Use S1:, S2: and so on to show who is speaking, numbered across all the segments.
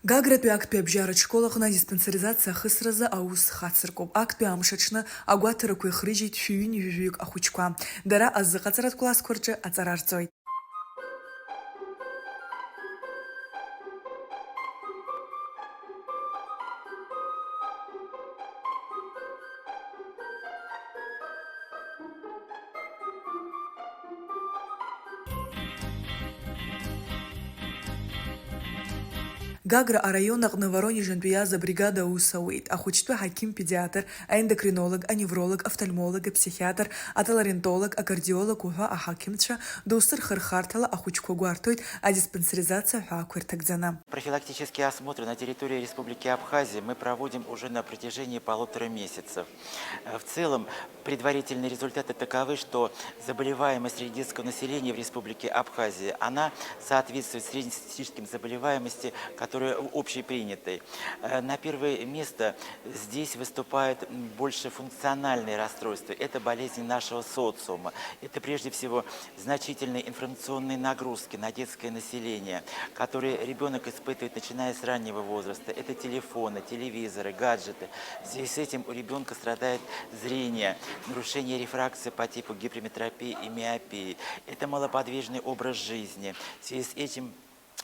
S1: Гагратәи актәи абжьаратә школаҟны адиспансеризациа ахысразы аус хацыркуп. Актәи амшаҽны агәаҭарақәа ихрыжьит шәҩынҩажәаҩык ахәыҷқәа. Дара азыҟаҵаратә классқәа рҿы аҵара рҵоит. Гагра арайон аҟны Воронежынтәи иаз абригада аус ауеит. Ахәыҷтәы ҳақьым-педиатр, аендокринолог, аневролог, офтальмолог, апсихиатр, атоларентолог, акардиолог уҳәа аҳақьымцәа доусы рхырхарҭала ахәыҷқәа гәарҭоит адиспансеризациа ҳәаақәа ирҭагӡаны.
S2: Профилактические осмотры на территории Республики Абхазия мы проводим уже на протяжении 1,5 месяцев. В целом, предварительные результаты таковы, что заболеваемость среди детского населения в Республике Абхазия, она соответствует среднестатистическим заболеваемости, которые общепринятой. На первое место здесь выступают больше функциональные расстройства. Это болезни нашего социума. Это прежде всего значительные информационные нагрузки на детское население, которые ребенок испытывает, начиная с раннего возраста. Это телефоны, телевизоры, гаджеты. В связи с этим у ребенка страдает зрение, нарушение рефракции по типу гиперметропии и миопии. Это малоподвижный образ жизни. В связи с этим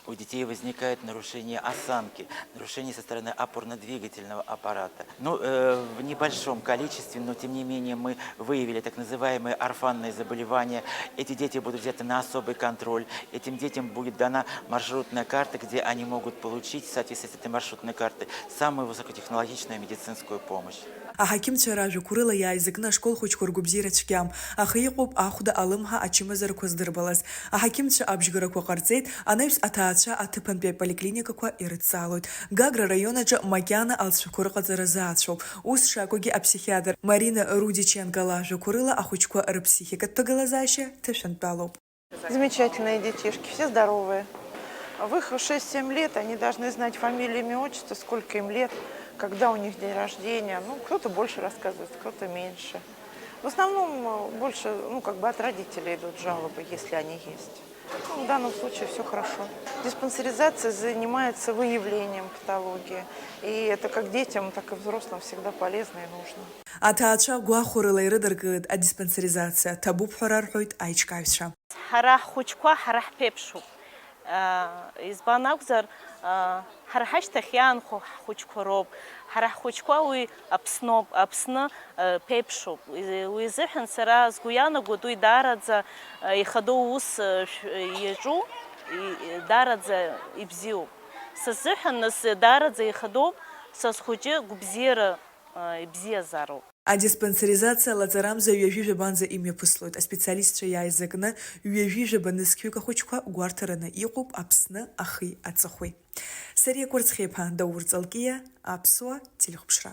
S2: у детей возникает нарушение осанки, нарушение со стороны опорно-двигательного аппарата. В небольшом количестве, но тем не менее мы выявили так называемые орфанные заболевания. Эти дети будут взяты на особый контроль. Этим детям будет дана маршрутная карта, где они могут получить в соответствии с этой маршрутной картой самую высокотехнологичную медицинскую помощь.
S1: Аҳақьымцәа ражәақәа рыла иааизакны ашкол хәыҷқәа ргәабзиара цәгьам, аха иҟоуп ахәда алымҳа ачымазарақәа здырбалаз. Аҳақьымцәа абжьгарақәа ҟарҵеит, анаҩс аҭаацәа аҭыԥантәи аполиклиникақәа ирыдҵалоит. Гагра раион аҿы макьана алҵшәақәа рыҟаҵара заацәоуп. Ус шакәагьы апсихиатр Марина Рудиченко лажәақәа рыла ахәыҷқәа рыԥсихикатә ҭагылазаашьа ҭышәантәалоуп.
S3: Замечательные детишки, все здоровые. В их 6-7 лет они должны знать фамилию, имя, отчество, сколько им лет, когда у них день рождения. Кто-то больше рассказывает, кто-то меньше. В основном больше, от родителей идут жалобы, если они есть. В данном случае все хорошо. Диспансеризация занимается выявлением патологии. И это как детям, так и взрослым всегда полезно и нужно.
S1: Аҭаацәа гәахәо рыла ирыдыркылеит адиспансеризациа, ҭабуп ҳәа рарҳәоит аиҿкааҩцәа.
S4: Ҳара ҳхәыҷқәа ҳара ҳԥеиԥшуп. Избан акәзар, ҳара ҳашьҭахь иаанхо ҳхәыҷқәа роуп. Ҳара ҳхәыҷқәа уи Аԥсноуп, Аԥсны ԥеиԥшуп. Уи азыҳәан сара сгәы иаанагоит уи даараӡа ихадоу ус иаҿу, даараӡа ибзиоуп. Са сзыҳәан нас даараӡа ихадоуп, са схәыҷы гәыбзиара ибзиазароуп.
S1: Адиспансеризациа лаҵарамза ҩажәижәабанӡа имҩаԥыслоит. Аспециалистцәа иааизакны ҩажәижәаба нызқьҩык ахәыҷқәа гәарҭараны иҟоуп Аԥсны ахи аҵыхәеи. Сариа Кәарцхеиԥа, Даур Ҵалкиа, Аԥсуа телехәаԥшра.